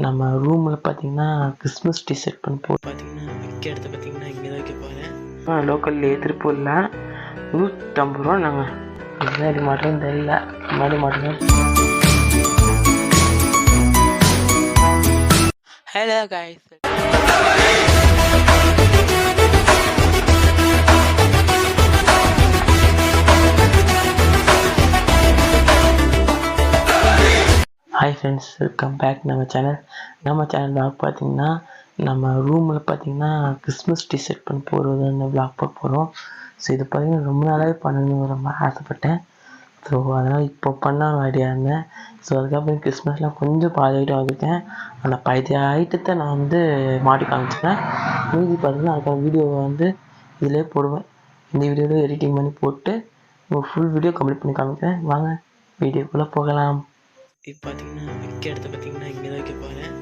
நம்ம ரூமில் பார்த்தீங்கன்னா கிறிஸ்மஸ் ட்ரீ செட் பண்ண போகிறோம். பார்த்தீங்கன்னா விற்க இடத்த பார்த்தீங்கன்னா இங்கே தான் வைக்க போகிறேன். லோக்கல்லே திருப்பூரில் 150 ரூபா. நாங்கள் முன்னாடி மாட்டோம் தெரியல, முன்னாடி மாட்டோம். Hello guys, hi friends, welcome back நம்ம சேனல் vlog. பார்த்தீங்கன்னா நம்ம ரூமில் பார்த்தீங்கன்னா கிறிஸ்மஸ் ட்ரீ செட் பண்ண போகிறதுன்னு vlog பார்க்க போகிறோம். ஸோ இது பார்த்தீங்கன்னா ரொம்ப நாளாகவே பண்ணணும்னு ரொம்ப ஆசைப்பட்டேன். ஸோ அதனால் இப்போ பண்ண ஐடியா இருந்தேன். ஸோ அதுக்கப்புறம் கிறிஸ்மஸ்லாம் கொஞ்சம் பாதி ஐட்டம் வந்துட்டேன். அந்த பாதி ஐட்டத்தை நான் வந்து மாட்டி காமிச்சிட்டேன். மீதி பார்த்தீங்கன்னா அதுக்கான வீடியோவை வந்து இதிலே போடுவேன். இந்த வீடியோவில் எடிட்டிங் பண்ணி போட்டு ஃபுல் வீடியோ கம்ப்ளீட் பண்ணி காமிக்கிறேன். வாங்க வீடியோக்குள்ளே போகலாம். இப்போ பார்த்தீங்கன்னா விற்க இடத்த பார்த்தீங்கன்னா இங்கே தான் வைக்க போகிறேன்.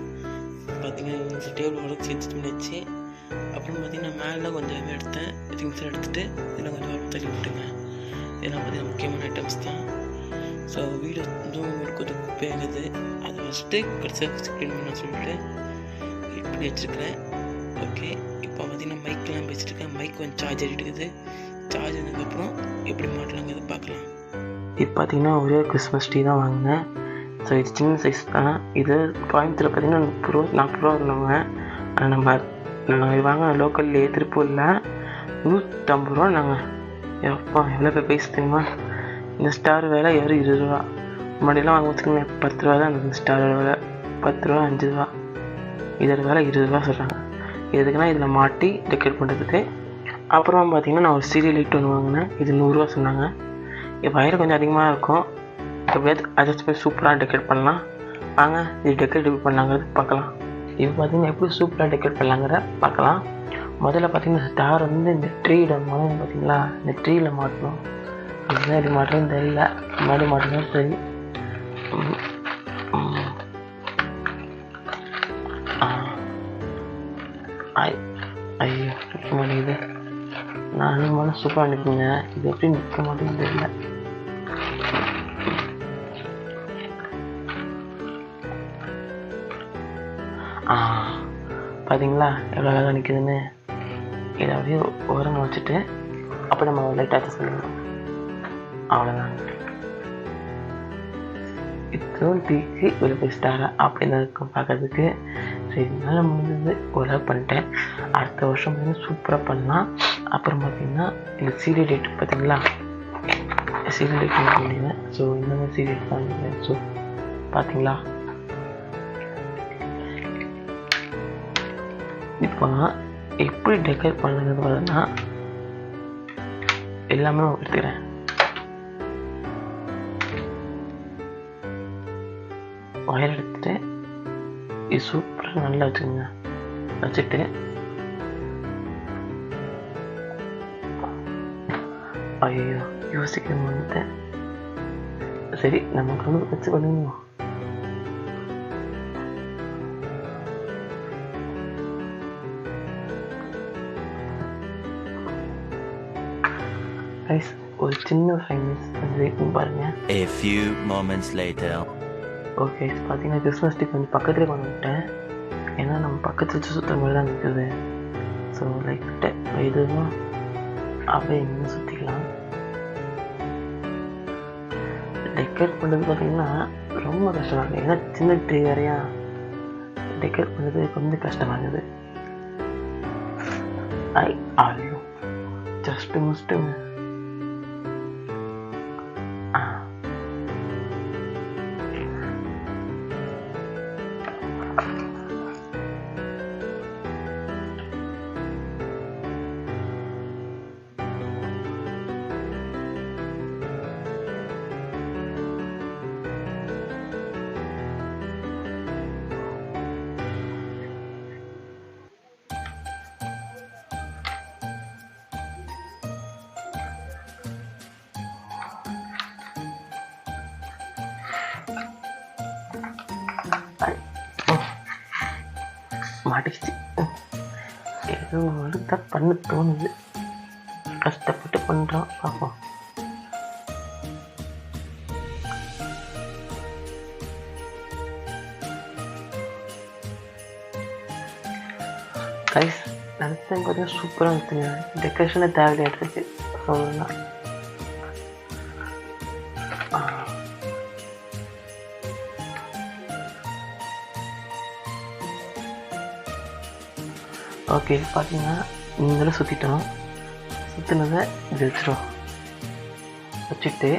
பார்த்தீங்கன்னா இந்த டேபிள் உடச்சி வச்சுட்டு பண்ணிச்சு. அப்புறம் பார்த்தீங்கன்னா மேலே கொஞ்சம் எடுத்தேன், திங்ஸ் எடுத்துகிட்டு இதில் கொஞ்சம் தள்ளி விட்டுங்க. இதெல்லாம் பார்த்தீங்கன்னா முக்கியமான ஐட்டம்ஸ் தான். ஸோ வீடு கொஞ்சம் குப்பையாகுது, அதை ஃபஸ்ட்டு கடைசியாக க்ளீன் பண்ண சொல்லிட்டு இப்படி வச்சுருக்கிறேன். ஓகே, இப்போ பார்த்தீங்கன்னா மைக்கெலாம் வச்சுருக்கேன். மைக் கொஞ்சம் சார்ஜ் ஏறிட்டுக்குது. சார்ஜ் ஆனதுக்கப்புறம் எப்படி மாட்டலாங்கிறது பார்க்கலாம். இப்போ பார்த்தீங்கன்னா ஒரே கிறிஸ்மஸ் ட்ரீ தான் வாங்கினேன். ஸோ இது சின்ன சைஸ் தான். இது கோயம்புத்தூரில் பார்த்தீங்கன்னா 30 ரூபா 40 ரூபா வருவாங்க. ஆனால் நாங்கள் இது வாங்க லோக்கல்லே திருப்பூரில் 150 ரூபா. நாங்கள் எப்போ எவ்வளோ பேர் பைஸ் தெரியுமா? இந்த ஸ்டார் வேலை 20 ரூபா. முன்னாடியெல்லாம் வாங்க வச்சுக்கோங்க 10 ரூபா தான் அந்த ஸ்டாரோட வேலை. 10 ரூபா 5 ரூபா. இதோட வேலை 20 ரூபா சொல்கிறாங்க. எதுக்குன்னா இதில் மாட்டி டெக்கரேட் பண்ணுறதுக்கு. அப்புறம் பார்த்தீங்கன்னா நான் ஒரு சீரியல் லைட் ஒன்று வாங்கினேன். இது 100 ரூபா சொன்னாங்க. இப்போ வயர் கொஞ்சம் அதிகமாக இருக்கும். எப்படியாவது அட்ஜஸ்ட் பண்ணி சூப்பராக டெக்கரேட் பண்ணலாம். வாங்க இது டெக்கரேட் எப்படி பண்ணலாங்கிறது பார்க்கலாம். இப்போ பார்த்தீங்கன்னா எப்படி சூப்பராக டெக்கரேட் பண்ணலாங்கிற பார்க்கலாம். முதல்ல பார்த்தீங்கன்னா ஸ்டார் வந்து இந்த ட்ரீட முதல்ல பார்த்தீங்களா, இந்த ட்ரீயில் மாட்டணும். முன்னாடி மாட்டணும் தெரியல, முன்னாடி மாட்டணும் சரி. ஐயோ நிற்க மாட்டேங்குது. நான் முதல்ல சூப்பராக நிற்குங்க. இது எப்படி நிற்க மாட்டேங்குது தெரியல. பார்த்தீங்களா எவ்வளோ அழகாக நிற்குதுன்னு. இதை அப்படியே ஓரமாக வச்சுட்டு அப்போ நம்ம லைட் அட்ஜஸ்ட் பண்ணிடலாம். அவ்வளோதான். இதுவும் டீக்கு ஒரு போய் ஸ்டாராக அப்படின்னு தான் இருக்கும் பார்க்கறதுக்கு. சரி, இதனால முடிஞ்சது ஓரளவு பண்ணிட்டேன். அடுத்த வருஷம் பார்த்தீங்கன்னா சூப்பராக பண்ணலாம். அப்புறம் பார்த்தீங்கன்னா இந்த சீரியல் லைட் பார்த்தீங்களா, சீரியல் லைட் பண்ணிடுவேன். ஸோ இந்த மாதிரி சீரியல் பண்ணிடுவேன். ஸோ பார்த்தீங்களா இப்போ எப்படி டெக்கரேட் பண்ணுறது பார்த்தீங்கன்னா எல்லாமே எடுத்துக்கிறேன். ஒயர் எடுத்துட்டு இது சூப்பராக நல்லா வச்சுக்கோங்க. வச்சுட்டு ஐயோ யோசிக்க மாட்டேன். சரி நமக்கு வந்து வச்சு பண்ணுவோம். ஒரு சின்ன 5 minutes வெயிட்டிங் பாருங்க. A few moments later. Okay, பார்த்தீங்கன்னா கிறிஸ்மஸ் ட்ரீ கொஞ்சம் பக்கத்துலேயே கொண்டு வந்துட்டேன். ஏன்னா நம்ம பக்கத்து வச்சு சுற்றுற மாதிரி தான் நிற்குது. ஸோ லைக் இதுவும் அப்படியே இன்னும் சுற்றிக்கலாம். டெக்கரேட் பண்ணுறது பார்த்தீங்கன்னா ரொம்ப கஷ்டமாக இருக்குது. ஏன்னா சின்ன ட்ரீ வேறையா டெக்கரேட் பண்ணுறது கொஞ்சம் கஷ்டமாகுது. ஐயோ ஜஸ்ட்டு முடிச்சுட்டுங்க. மாட்டிச்சு. ஏதோ தான் பண்ண தோணுது. கஷ்டப்பட்டு பண்ணுறோம், பார்ப்போம். கைஸ் நினச்சேன் பார்த்தீங்கன்னா சூப்பராக இருந்துச்சுங்க. டெக்கரேஷனே தேவையில்லையாட்டிருக்கு சொல்லணும்னா. ஓகே பார்த்தீங்கன்னா நீங்களும் சுற்றிட்டோம். சுற்றினதை இது வச்சுட்டு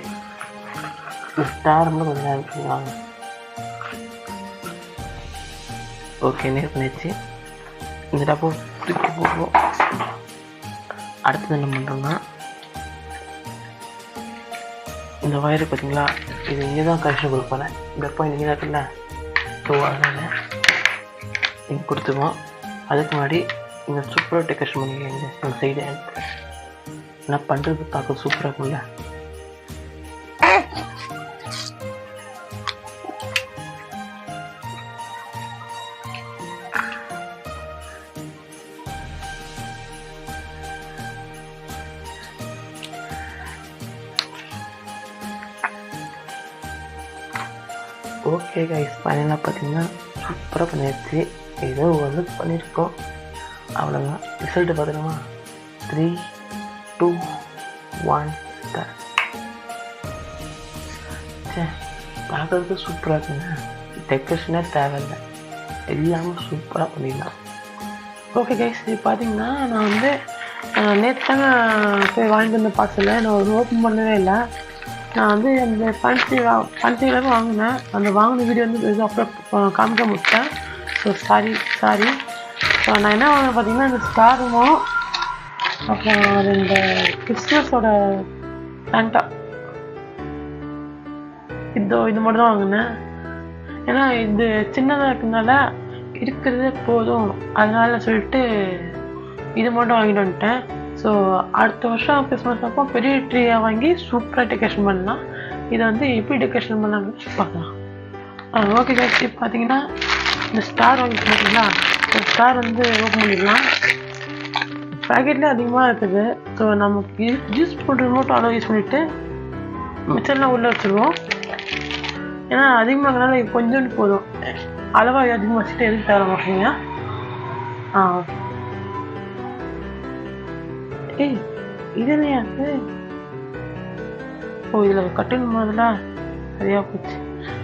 ஸ்டாரம்ல கொஞ்சம் நேரம் பண்ணிடுவாங்க. ஓகே நேர் பண்ணிடுச்சு. இந்த டப்போ தூக்கி போடுவோம். அடுத்தது என்ன பண்ணுறோம்னா இந்த வயரு பார்த்தீங்களா, இது இங்கே தான் கனெக்ஷன் கொடுப்பேன். இந்த பாயிண்ட் இங்கே இருக்குல்ல, ஸோ அதனால் இங்கே கொடுத்துருவோம். அதுக்கு முன்னாடி இந்த சூப்பராக டெக்கரேஷன் பண்ணிக்கங்க. அந்த சைடு நான் பண்ணுறது பார்க்க சூப்பராக இருக்கும்ல. ஓகே கைஸ் ஃபைனலாக பார்த்தீங்கன்னா சூப்பராக பண்ணியாச்சு. ஏதோ வந்து பண்ணியிருக்கோம், அவ்வளோதான். ரிசல்ட்டு பார்த்துக்கோமா. 3, 2, 1 சே பார்க்குறதுக்கு சூப்பராக இருக்குங்க. டெக்கரேஷனே தேவையில்லை, எல்லாமே சூப்பராக பண்ணிடலாம். ஓகே கைஸ் இது பார்த்தீங்கன்னா நான் வந்து நேற்று தாங்க போய் வாங்கிட்டு வந்த பார்சலை நான் ஒரு ஓப்பன் பண்ணவே இல்லை. நான் வந்து அந்த பஞ்சில் வாங்கினேன். அந்த வாங்கின வீடியோ வந்து எதுவும் அப்புறம் காமிக்க முடிச்சேன். So sorry. ஸோ நான் என்ன வாங்கினேன் பார்த்தீங்கன்னா இந்த ஸ்டாரும் அப்புறம் இந்த கிறிஸ்மஸோட பேண்டா இது மட்டும் தான் வாங்கினேன். ஏன்னா இது சின்னதாக இருக்கிறதுனால இருக்கிறதே போதும், அதனால சொல்லிட்டு இது மட்டும் வாங்கிட்டு வந்துட்டேன். ஸோ அடுத்த வருஷம் கிறிஸ்மஸ் அப்போ பெரிய ட்ரீயாக வாங்கி சூப்பராக டெக்கரேஷன் பண்ணலாம். இதை வந்து எப்படி டெக்கரேஷன் பண்ணலாம்னு பார்க்கலாம். ஓகே கைஸ் இப்போ பார்த்தீங்கன்னா இந்த ஸ்டார் வாங்கி பார்த்தீங்களா, இந்த ஸ்டார் வந்து ஓப்பன் பண்ணிடலாம். பேக்கெட்லேயே அதிகமாக இருக்குது. ஸோ நமக்கு யூஸ் பண்ணுறது மட்டும் அளவு யூஸ் பண்ணிவிட்டு மிச்சர்லாம் உள்ளே வச்சுருவோம். ஏன்னா அதிகமாகனால கொஞ்சோண்டு போதும், அளவாக அதிகமாக வச்சுட்டு எதுக்கு தேவை மாட்டீங்க. ஏய் இது இல்லையா? ஓ இதில் கட்டணும் முதல்ல, சரியாக போச்சு.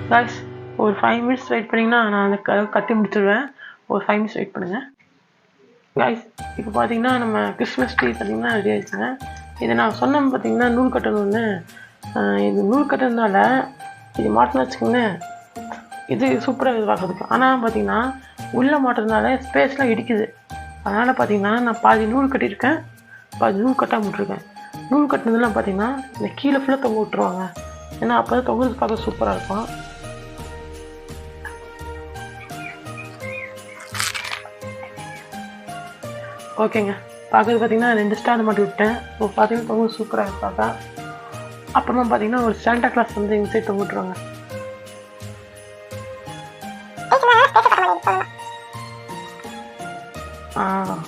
காய்ஸ் ஒரு 5 மினிட்ஸ் வெயிட் பண்ணிங்கன்னா நான் அந்த கட்டி முடிச்சிடுவேன். ஒரு 5 மினிட்ஸ் வெயிட் பண்ணுங்கள் காய்ஸ். இப்போ பார்த்தீங்கன்னா நம்ம கிறிஸ்மஸ் ட்ரீ பார்த்தீங்கன்னா ரெடி ஆகிடுச்சுங்க. இதை நான் சொன்னேன் பார்த்தீங்கன்னா நூல் கட்டணும்னு. இது நூல் கட்டுறதுனால இது மாட்டினா வச்சுக்கோங்க, இது சூப்பராக இது பார்க்குறதுக்கு. ஆனால் பார்த்தீங்கன்னா உள்ளே மாட்டுறதுனால ஸ்பேஸ்லாம் இடிக்குது. அதனால் பார்த்தீங்கன்னா நான் பாதி நூல் கட்டியிருக்கேன், பாதி நூல் கட்டாமல் விட்ருக்கேன். நூல் கட்டினதுலாம் பார்த்தீங்கன்னா இந்த கீழே ஃபுல்லாக தொங்க விட்டுருவாங்க. ஏன்னா அப்போ தான் தொங்குறது பார்க்க சூப்பராக இருக்கும். ஓகேங்க பார்க்குறது பார்த்தீங்கன்னா 2 ஸ்டாண்ட் மாட்டி விட்டேன். இப்போ பார்த்தீங்கன்னா தொங்குறது சூப்பராக இருப்பாக்கா. அப்புறமா பார்த்தீங்கன்னா ஒரு சாண்டா கிளாஸ் வந்து எங்கள் சைடு தொங்க விட்டுருவாங்க.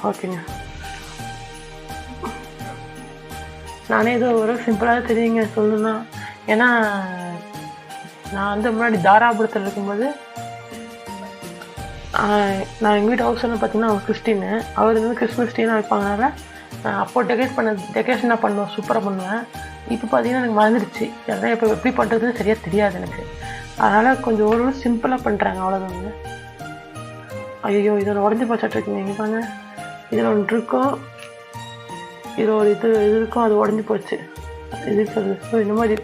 ஓகேங்க நானே ஏதோ ஒரு சிம்பிளாக தெரியுங்க சொல்லணும்னா. ஏன்னா நான் வந்து முன்னாடி தாராபுரத்தில் இருக்கும்போது நான் எங்கள் வீட்டு ஹவுஸ் வந்து பார்த்தீங்கன்னா அவர் கிறிஸ்டின்னு, அவர் வந்து கிறிஸ்மஸ் ட்ரீலாம் வைப்பாங்கனால அப்போ டெக்கரேஷனாக பண்ணுவேன், சூப்பராக பண்ணுவேன். இப்போ பார்த்தீங்கன்னா எனக்கு மறந்துடுச்சு, அதனால் இப்போ எப்படி பண்ணுறதுன்னு சரியாக தெரியாது எனக்கு. அதனால் கொஞ்சம் ஒரு சிம்பிளாக பண்ணுறாங்க, அவ்வளோதாங்க. ஐயோ இதோட உடஞ்சி போச்சாட்டு இருக்குங்க. இங்கே பாருங்க, இதில் ஒன்று இருக்கும், இதில் ஒரு இது இருக்கும், அது உடஞ்சி போச்சு. இது சொல்லுது. ஸோ இந்த மாதிரி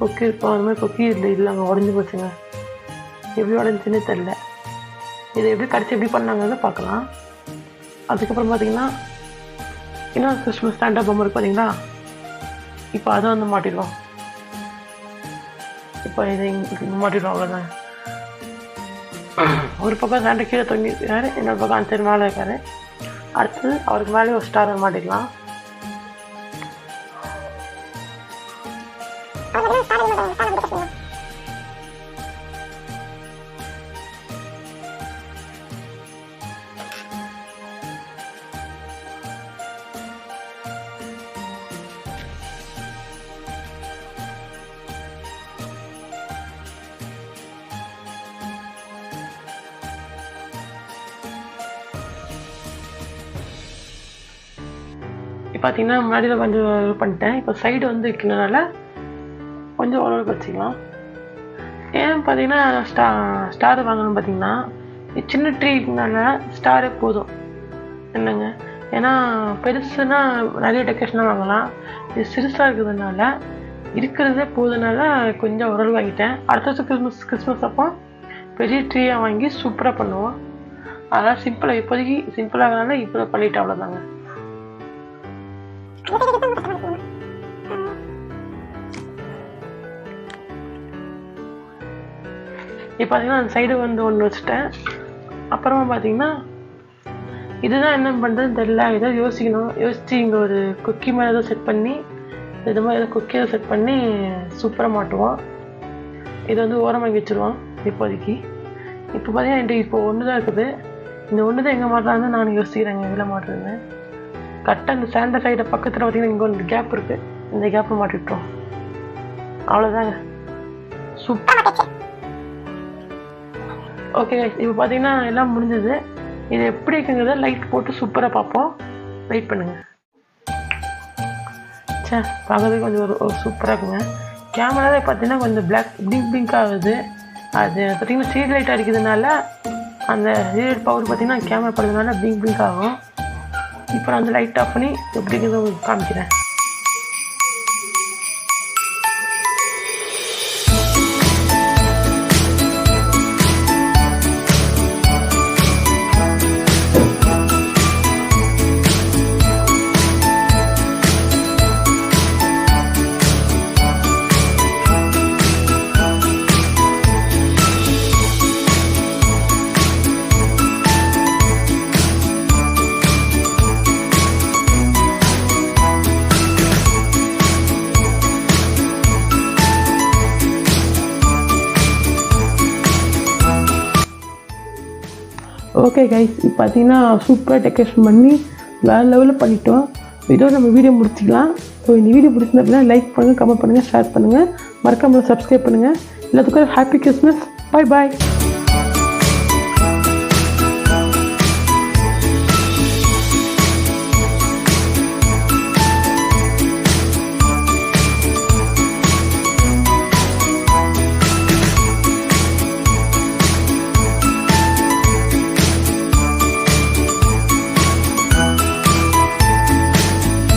கொக்கி இருக்கும், அந்த மாதிரி கொக்கி இல்லை அங்கே உடஞ்சி போச்சுங்க. எப்படி உடஞ்சின்னு தெரில. இதை எப்படி கடிச்சு எப்படி பண்ணாங்கன்னு பார்க்கலாம். அதுக்கப்புறம் பார்த்தீங்கன்னா இன்னும் கிறிஸ்மஸ் ஸ்டாண்டப் பொம்மை இருக்கு பார்த்தீங்களா, இப்போ அதை வந்து மாட்டிடுவோம். இப்போ இதை மாட்டிடுவோம், அவ்வளோதான். ஒரு பக்கம் சாண்டை கீழே தொங்கி இருக்காரு, இன்னொரு பக்கம் அந்த மேலே இருக்காரு. அடுத்தது அவருக்கு மேலே ஒரு ஸ்டார் மாட்டிக்கலாம். பார்த்தீங்கன்னா முன்னாடியில் கொஞ்சம் பண்ணிட்டேன். இப்போ சைடு வந்து வைக்கிறதுனால கொஞ்சம் ஓரளவுக்கு வச்சுக்கலாம். ஏன் பார்த்தீங்கன்னா ஸ்டார் வாங்கணும்னு பார்த்தீங்கன்னா சின்ன ட்ரீனால ஸ்டாரே போதும் என்னங்க. ஏன்னா பெருசுனா நிறைய டெக்கரேஷனாக வாங்கலாம். இது சிறுசாக இருக்கிறதுனால இருக்கிறதே போதுனால கொஞ்சம் ஓரளவு வாங்கிட்டேன். அடுத்த வருஷம் கிறிஸ்மஸ் அப்போ பெரிய ட்ரீயாக வாங்கி சூப்பராக பண்ணுவோம். அதெல்லாம் சிம்பிளாக இப்போதைக்கு சிம்பிளாகனால இப்போ பண்ணிவிட்டு அவ்வளோதாங்க. இப்போ பார்த்தீங்கன்னா அந்த சைடு வந்து ஒன்று வச்சுட்டேன். அப்புறமா பார்த்தீங்கன்னா இதுதான் என்ன பண்ணுறதுன்னு தெரியல. ஏதாவது யோசித்து இங்கே ஒரு குக்கி மாதிரி ஏதோ செட் பண்ணி இது மாதிரி ஏதோ குக்கி ஏதோ செட் பண்ணி சூப்பராக மாட்டுவோம். இது வந்து ஓரமாக வச்சுருவோம் இப்போதைக்கு. இப்போ பார்த்தீங்கன்னா என்கிட்ட இப்போ ஒன்று தான் இருக்குது. இந்த ஒன்று தான் எங்கே மாட்டலான்னு நான் யோசிக்கிறேங்க இதில் மாட்டுறதுன்னு. கரெக்டாக இந்த சேண்டர் சைடை பக்கத்தில் பார்த்தீங்கன்னா இங்கே ஒன்று கேப் இருக்குது. இந்த கேப்பில் மாட்டிவிட்டோம். அவ்வளோதாங்க, சூப்பர். ஓகே இப்போ பார்த்தீங்கன்னா எல்லாம் முடிஞ்சது. இது எப்படி இருக்குங்கிறத லைட் போட்டு சூப்பராக பார்ப்போம். வெயிட் பண்ணுங்கள். பார்க்கறதுக்கு கொஞ்சம் ஒரு சூப்பராக இருக்குங்க. கேமராவே பார்த்தீங்கன்னா கொஞ்சம் பிங்க் ஆகுது. அது பார்த்தீங்கன்னா ஸ்ட்ரீட் லைட் அடிக்கிறதுனால அந்த ஹீட் பவர் பார்த்தீங்கன்னா கேமரா படுறதுனால பிங்க் ஆகும். இப்போ நான் அந்த லைட் ஆஃப் பண்ணி எப்படிங்கிறத உங்களுக்கு காமிக்கிறேன். ஓகே கைஸ், இப்போ பார்த்தீங்கன்னா சூப்பராக டெக்கரேஷன் பண்ணி வேறு லெவலில் பண்ணிட்டோம். இதோட நம்ம வீடியோ முடிச்சிக்கலாம். ஸோ இந்த வீடியோ பிடிச்சிருந்தா அப்படின்னா லைக் பண்ணுங்கள், கமெண்ட் பண்ணுங்கள், ஷேர் பண்ணுங்கள், மறக்காமல் சப்ஸ்கிரைப் பண்ணுங்கள். எல்லாத்துக்கும் ஹாப்பி கிறிஸ்மஸ். பாய் பாய்.